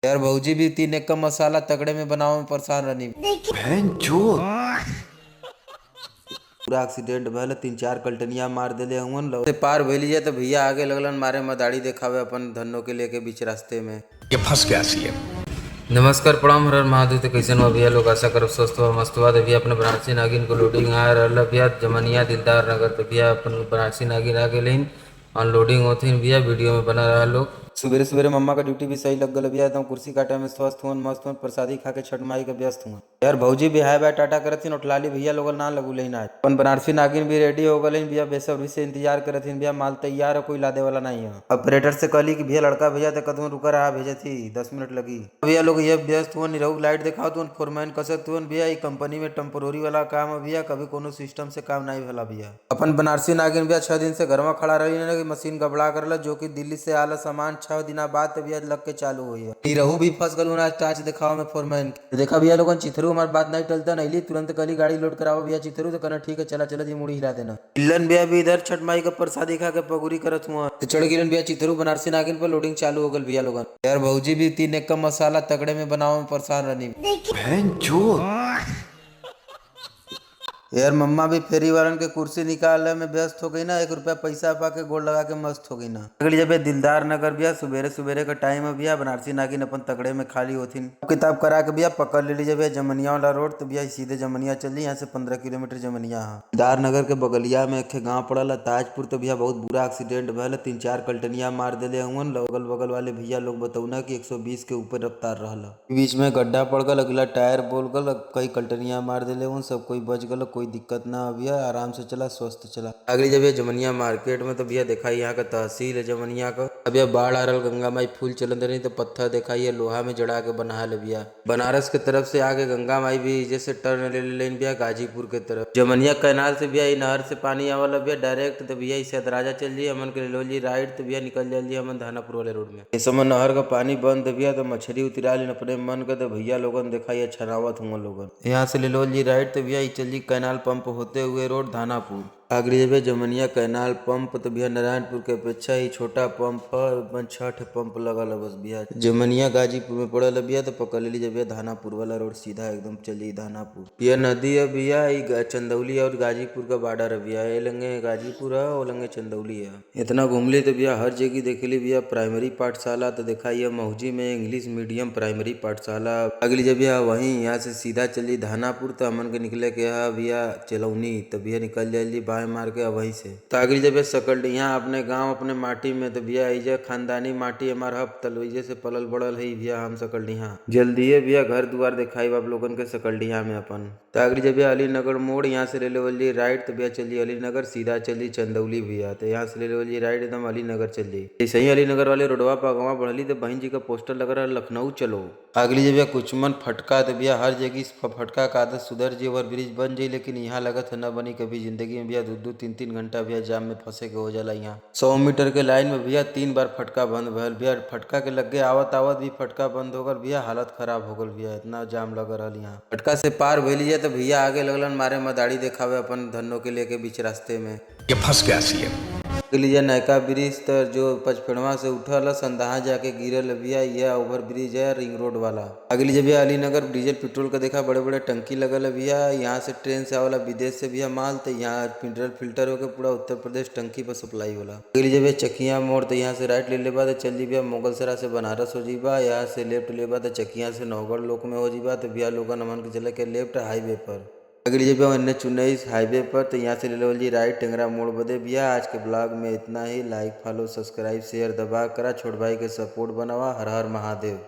यार भौजी भी 3 एक का मसाला तगड़े में बनाओ में परेशान रहनी। बहन जो पूरा एक्सीडेंट भले 3 4 कल्टनिया मार देले हुन से पार भइली है तो भैया आगे लगलन मारे मदारी देखावे अपन धनों के लेके बीच रास्ते में। ये फंस गया सीएम। नमस्कार प्रणाम हर हर महादेव। तो कैसे हो भैया लोग, आशा करब स्वस्थ हो मस्त हुआ। तो भैया अपने बनारसी नागिन को लोडिंग आ रहा भैया जमनिया दिलदार नगर। तो भैया अपन बनारसी नागिन आ गए अनलोडिंग होती भैया, वीडियो में बना रहा लोग। सुबह सवेरे मम्मा का ड्यूटी भी सही लग गल भैया, एकदम कुर्सी काटे में स्वस्थ हुन मस्त हुन प्रसादी खा के छठ माई के व्यस्त हुआ। यार भौजी भी हाय बाय टाटा करथिन उठलाली भैया लोग ना लगू लेन आज अपन बनारसी नागिन भी रेडी हो गए भैया, बेसब्री से इंतजार करथिन भैया, माल तैयार है कोई लादे वाला नहीं है। ऑपरेटर से कहली कि भैया लड़का भैया तो कदम रुका रहा भेजे थी 10 मिनट लगी। भैया लोग ये व्यस्त हुआ निरहू लाइट दिखाओ तो फोरमैन कसत हुआ भैया, ये कंपनी में टेम्पोररी वाला काम है भैया, कभी कोनो सिस्टम से काम नहीं भला भैया। अपन बनारसी नागिन भैया 6 दिन से घर में खड़ा रही मशीन गबड़ा कर जो कि दिल्ली से आला सामान 6 दिन बाद तबियत लग के चालू हुई है। निरहू भी फंस गलू ना टाच दिखाओ में फोरमैन देखा भैया लोगन चिथरू हमारी बात नहीं टलता नहीं ली तुरंत कली गाड़ी लोड कराओ भैया चिथरू तो कहना ठीक है चला चला जी मुड़ी हिला देना। इलन भैया भी इधर छठ माई का प्रसादी खा के पगुरी करत हुआ तो चढ़ गिरन भैया चिथरू बनारसी नागिन पर लोडिंग चालू हो गल भैया लोगन। यार भौजी भी 3 एक का मसाला तगड़े में बनाओ में परेशान रहनी। बहन जो यार मम्मा भी फेरी वालन के कुर्सी निकालने में व्यस्त हो गई ना, 1 रुपया पैसा पा के गोल लगा के मस्त हो गई ना। अगली जब दिलदार नगर भैया सुबेरे सुबेरे का टाइम है भैया, बनारसी नागिन अपन तगड़े में खाली होती किताब करा के भैया पकड़ ले लीजिए भैया जमनिया वाला रोड, तो भैया सीधे जमनिया चली, यहाँ से 15 किलोमीटर जमनिया है। दिलदार नगर के बगलिया में एक गाँव पड़ल ताजपुर, तो भैया बहुत बुरा एक्सीडेंट भल 3 4 कल्टनिया मार दिले हुन। अगल बगल वाले भैया लोग बतौना कि 120 के ऊपर रफ्तार रहा, बीच में गड्ढा पड़ गल, अगला टायर बोल गल, कई कल्टनिया मार दिले हुन, सब कोई बच गल, कोई दिक्कत ना भैया, आराम से चला स्वस्थ चला। अगली जब ये जमनिया मार्केट में तो भैया देखा यहाँ का तहसील है जमनिया का। अब यह बाढ़ आ रहा गंगा माई फूल चलन नहीं तो पत्थर देखा ये लोहा में जड़ा के बना है भैया। बनारस के तरफ से आगे गंगा माई भी जैसे टर्न ले लेन भैया गाजीपुर के तरफ जमनिया कैनाल से भैया नहर से पानी आवल भैया डायरेक्ट, तो भैया इसे दराजा चल जी हमन के लो जी राइट, तो भैया निकल जाइए हमन धानापुर वाले रोड में। इस समय नहर का पानी बंद भैया तो मछली उतरा लेन अपने मन का, तो भैया लोगन देखा ये छनावत हुआ लोगन। यहाँ से ले लो जी राइट, तो भैया चल जी कैनाल पंप होते हुए रोड धानापुर। आगरी जब जमनिया कैनाल पंप तो भैया नारायणपुर के अपेक्षा ही छोटा पंप है, 6 पंप लगल है बस भैया। जमनिया गाजीपुर में पड़ल भैया, तो पकड़ ली जब धानापुर वाला रोड सीधा एकदम चली धानापुर। भैया नदी है भैया, चंदौली और गाजीपुर का बॉर्डर है भैया, ये लंगे गाजीपुर है और लंगे चंदौली है। इतना घूमली तो भैया हर जगह देख ली भैया। प्राइमरी पाठशाला तो देखा ये मौजी में इंग्लिश मीडियम प्राइमरी पाठशाला। अगली जब भैया वहीं यहाँ से सीधा चली धानापुर, तो हमन के निकले के है भैया चलौनी, तो भैया निकल जाइए मार के वहीं से। तो अगली जब सकल यहाँ अपने गांव अपने माटी में, तो भैया ऐजा खानदानी माटी हमार हब तलवैजे से पलल बड़ल है भैया हम सकल यहाँ जल्दी है भैया घर द्वार दिखाई आप लोगन के सकल में अपन। तो अगली जब अलीनगर मोड़ यहाँ से ले लो राइट, तो भैया चलिए अलीनगर सीधा चली चंदौली भैया, तो यहाँ से ले लो राइट एकदम अलीनगर चलिए। ऐसे ही अलीनगर वाले रोडवा पर अगवा बढ़ली तो बहन जी का पोस्टर लग रहा है लखनऊ चलो। अगली जब कुचमन फटका, तो भैया हर जगह फटका का आदत सुधर जी ओवर ब्रिज बन जाये, लेकिन यहाँ लगत है न बनी कभी जिंदगी में भैया। 2 2 3 3 घंटा भैया जाम में फंसे के हो जाला। यहाँ 100 मीटर के लाइन में भैया 3 बार फटका बंद भल भैया, फटका के लगे आवत आवत भी फटका बंद हो गल भैया, हालत खराब हो गल भैया, इतना जाम लग रहा यहाँ। फटका से पार भइलिए तो भैया आगे लगलन मारे मदारी देखावे अपन धनों के लेके बीच रास्ते में। ये फंस गया सीएम। लीजिए नयका ब्रिज तर जो पचपेड़वा से उठल संदहा जाके गिरल भैया, यह ओवर ब्रिज है रिंग रोड वाला। अगली जब भैया अलीनगर डीजल पेट्रोल का देखा बड़े बड़े टंकी लगल है भैया, यहाँ से ट्रेन से आवाला विदेश से भैया माल, तो यहाँ मिनरल फिल्टर होकर पूरा उत्तर प्रदेश टंकी पर सप्लाई होला। अगली जब चकिया मोड़, तो यहाँ से राइट ले लेबा तो चल जी भैया मुगलसरा से बनारस हो जीबा, यहाँ से लेफ्ट लेबा तो चकिया से नौगढ़ लोक में हो जीबा, तो भैया लोगन अमन के चले के लेफ्ट हाईवे पर। अगली जब NH 19 हाईवे पर, तो यहाँ से ले लो जी राइट टेंगरा मोड़ बदे भैया। आज के ब्लॉग में इतना ही, लाइक फॉलो सब्सक्राइब शेयर दबा करा छोट भाई के सपोर्ट बनावा। हर हर महादेव।